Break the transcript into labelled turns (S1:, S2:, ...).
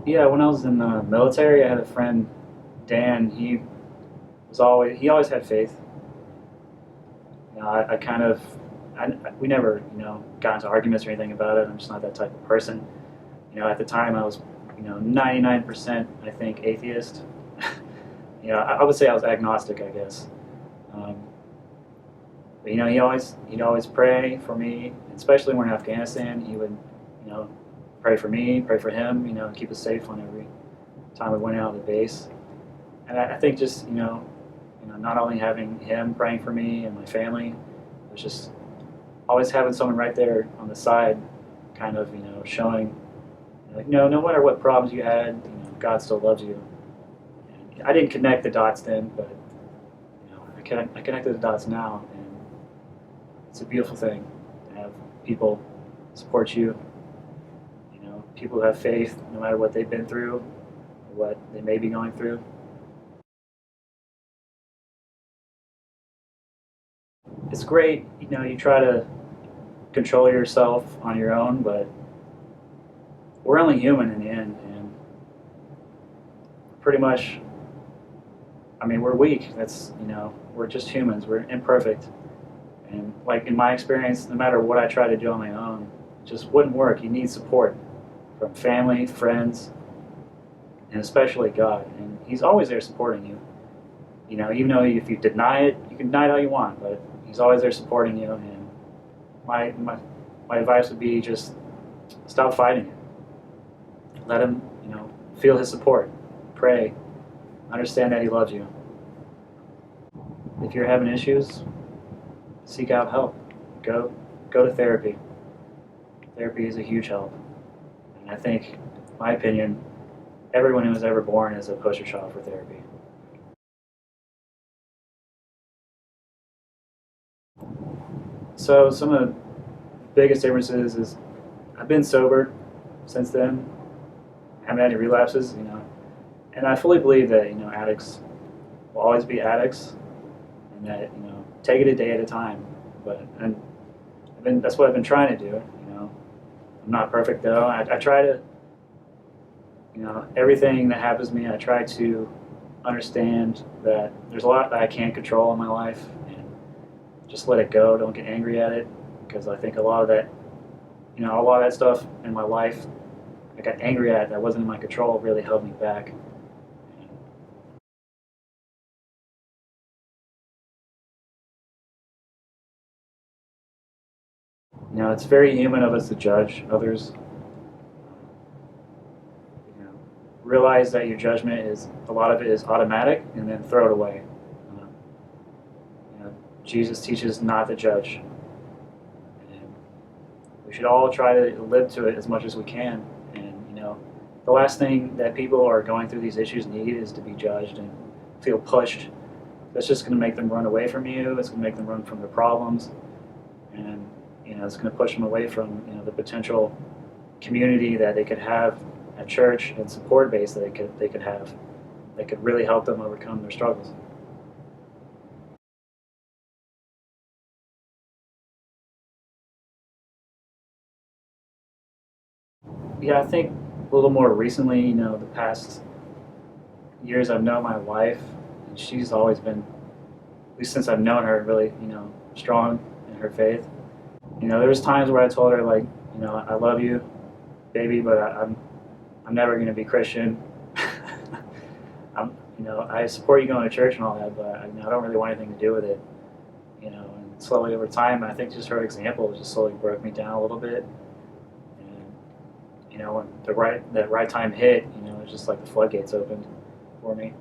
S1: Yeah, when I was in the military, I had a friend, Dan. He always had faith. I kind of, we never, got into arguments or anything about it. I'm just not that type of person. At the time I was, 99%, I think, atheist. I would say I was agnostic, I guess. Um, but he'd always pray for me, especially when we're in Afghanistan. He would, you know, pray for me, pray for him, and keep us safe on every time we went out of the base. And I think just, not only having him praying for me and my family, it was just always having someone right there on the side, kind of, showing, like, no matter what problems you had, God still loves you. And I didn't connect the dots then, but I connected the dots now, and it's a beautiful thing to have people support you. People who have faith, no matter what they've been through or what they may be going through. It's great, you try to control yourself on your own, but we're only human in the end, and pretty much, I mean, we're weak. We're just humans. We're imperfect. And like in my experience, no matter what I try to do on my own, it just wouldn't work. You need support from family, friends, and especially God. And He's always there supporting you. Even though if you deny it, you can deny it all you want, but He's always there supporting you. And my my, my advice would be just stop fighting it. Let Him, feel His support. Pray. Understand that He loves you. If you're having issues, seek out help. Go go to therapy. Therapy is a huge help. And I think, in my opinion, everyone who was ever born is a poster child for therapy. So some of the biggest differences is I've been sober since then. I haven't had any relapses, and I fully believe that addicts will always be addicts, and that take it a day at a time. And that's what I've been trying to do. I'm not perfect though. I try to everything that happens to me. I try to understand that there's a lot that I can't control in my life, and just let it go. Don't get angry at it, because I think a lot of that stuff in my life I got angry at that wasn't in my control really held me back. It's very human of us to judge others. Realize that your judgment is a lot of it is automatic, and then throw it away. Uh, Jesus teaches not to judge, and we should all try to live to it as much as we can. And the last thing that people who are going through these issues need is to be judged and feel pushed. That's just going to make them run away from you. It's going to make them run from their problems, and it's going to push them away from the potential community that they could have at church and support base that they could have that could really help them overcome their struggles. Yeah, I think a little more recently, the past years I've known my wife, and she's always been, at least since I've known her, really, strong in her faith. There was times where I told her, like, I love you, baby, but I'm never going to be Christian. I support you going to church and all that, but I don't really want anything to do with it. And slowly over time, I think just her example just slowly broke me down a little bit. And when that right time hit, it's just like the floodgates opened for me.